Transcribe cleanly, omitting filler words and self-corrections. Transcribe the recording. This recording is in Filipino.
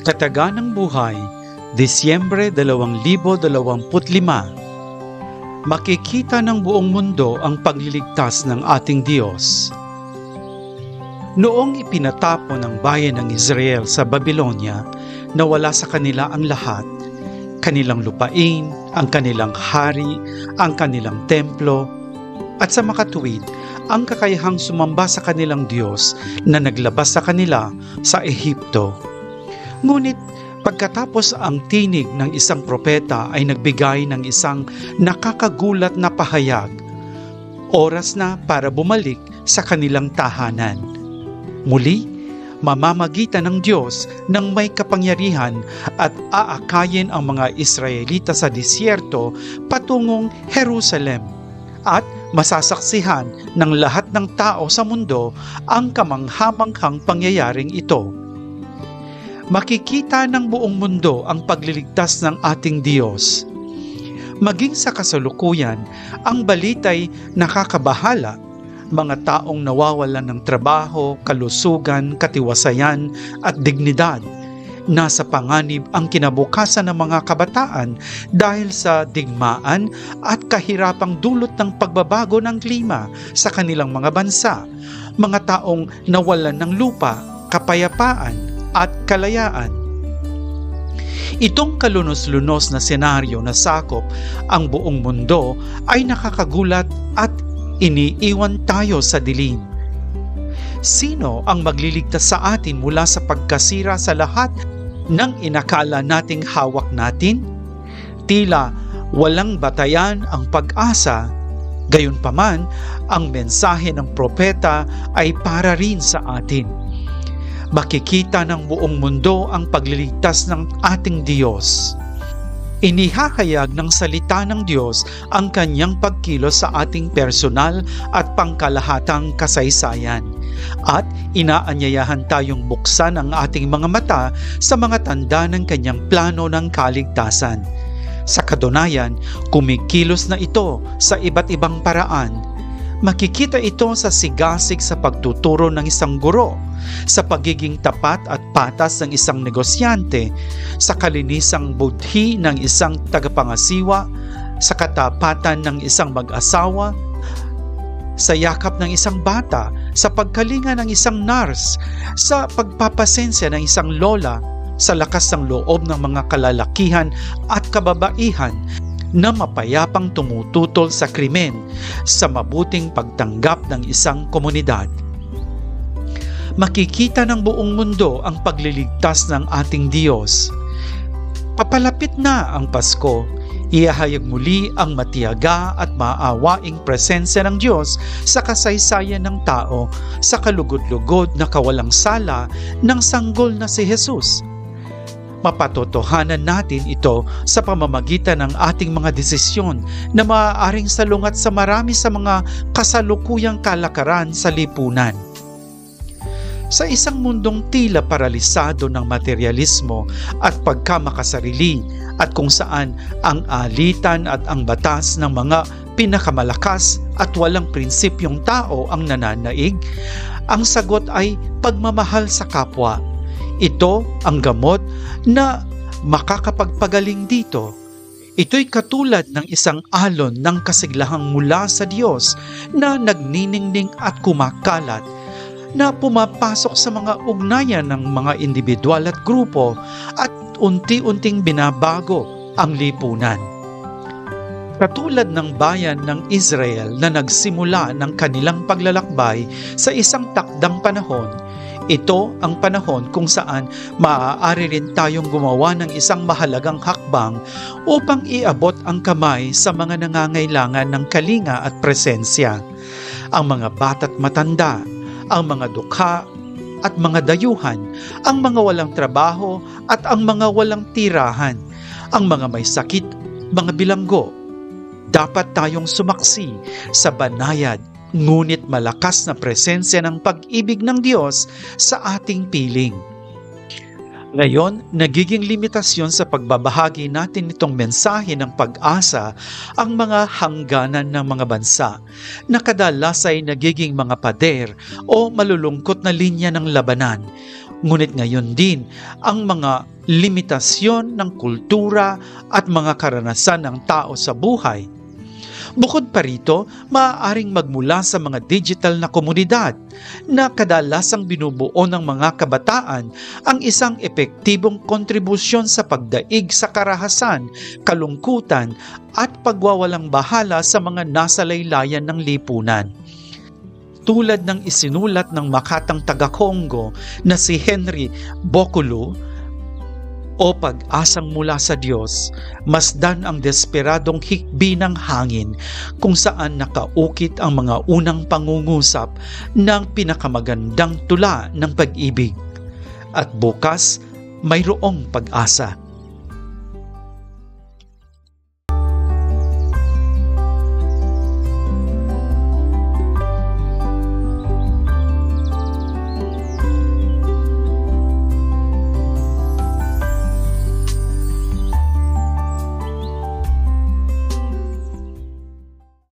Kataganang Buhay, Disyembre 2025. Makikita ng buong mundo ang pagliligtas ng ating Diyos. Noong ipinatapon ng bayan ng Israel sa Babylonia, nawala sa kanila ang lahat, kanilang lupain, ang kanilang hari, ang kanilang templo, at sa makatuwid, ang kakayahang sumamba sa kanilang Diyos na naglabas sa kanila sa Ehipto. Ngunit pagkatapos ang tinig ng isang propeta ay nagbigay ng isang nakakagulat na pahayag, oras na para bumalik sa kanilang tahanan. Muli, mamamagitan ng Diyos ng may kapangyarihan at aakayin ang mga Israelita sa disyerto patungong Jerusalem at masasaksihan ng lahat ng tao sa mundo ang kamanghamanghang pangyayaring ito. Makikita ng buong mundo ang pagliligtas ng ating Diyos. Maging sa kasalukuyan, ang balita'y nakakabahala. Mga taong nawawalan ng trabaho, kalusugan, katiwasayan at dignidad. Nasa panganib ang kinabukasan ng mga kabataan dahil sa digmaan at kahirapang dulot ng pagbabago ng klima sa kanilang mga bansa. Mga taong nawalan ng lupa, kapayapaan at kalayaan. Itong kalunos-lunos na senaryo na sakop ang buong mundo ay nakakagulat at iniiwan tayo sa dilim. Sino ang magliligtas sa atin mula sa pagkasira sa lahat ng inakala nating hawak natin? Tila walang batayan ang pag-asa, gayunpaman ang mensahe ng propeta ay para rin sa atin. Makikita ng buong mundo ang pagliligtas ng ating Diyos. Inihahayag ng salita ng Diyos ang kanyang pagkilos sa ating personal at pangkalahatang kasaysayan. At inaanyayahan tayong buksan ang ating mga mata sa mga tanda ng kanyang plano ng kaligtasan. Sa katunayan, kumikilos na ito sa iba't ibang paraan. Makikita ito sa sigasig sa pagtuturo ng isang guro, sa pagiging tapat at patas ng isang negosyante, sa kalinisang budhi ng isang tagapangasiwa, sa katapatan ng isang mag-asawa, sa yakap ng isang bata, sa pagkalinga ng isang nurse, sa pagpapasensya ng isang lola, sa lakas ng loob ng mga kalalakihan at kababaihan, na mapayapang tumututol sa krimen, sa mabuting pagtanggap ng isang komunidad. Makikita ng buong mundo ang pagliligtas ng ating Diyos. Papalapit na ang Pasko, ihahayag muli ang matiyaga at maaawaing presensya ng Diyos sa kasaysayan ng tao, sa kalugod-lugod na kawalang sala ng sanggol na si Jesus. Mapatotohanan natin ito sa pamamagitan ng ating mga desisyon na maaaring salungat sa marami sa mga kasalukuyang kalakaran sa lipunan. Sa isang mundong tila paralisado ng materialismo at pagkamakasarili at kung saan ang alitan at ang batas ng mga pinakamalakas at walang prinsipyong tao ang nananaig, ang sagot ay pagmamahal sa kapwa. Ito ang gamot na makakapagpagaling dito. Ito'y katulad ng isang alon ng kasiglahang mula sa Diyos na nagniningning at kumakalat, na pumapasok sa mga ugnayan ng mga individual at grupo at unti-unting binabago ang lipunan. Katulad ng bayan ng Israel na nagsimula ng kanilang paglalakbay sa isang takdang panahon, ito ang panahon kung saan maaari rin tayong gumawa ng isang mahalagang hakbang upang iabot ang kamay sa mga nangangailangan ng kalinga at presensya. Ang mga bata't matanda, ang mga dukha at mga dayuhan, ang mga walang trabaho at ang mga walang tirahan, ang mga may sakit, mga bilanggo. Dapat tayong sumaksi sa banayad ngunit malakas na presensya ng pag-ibig ng Diyos sa ating piling. Ngayon, nagiging limitasyon sa pagbabahagi natin nitong mensahe ng pag-asa ang mga hangganan ng mga bansa na kadalas ay nagiging mga pader o malulungkot na linya ng labanan Ngunit ngayon din, ang mga limitasyon ng kultura at mga karanasan ng tao sa buhay. Bukod pa rito, maaaring magmula sa mga digital na komunidad na kadalasang binubuo ng mga kabataan ang isang epektibong kontribusyon sa pagdaig sa karahasan, kalungkutan at pagwawalang bahala sa mga nasa laylayan ng lipunan. Tulad ng isinulat ng makatang taga-Congo na si Henry Bokulu, o pag-asang mula sa Diyos, masdan ang desperadong hikbi ng hangin kung saan nakaukit ang mga unang pangungusap ng pinakamagandang tula ng pag-ibig. At bukas, mayroong pag-asa.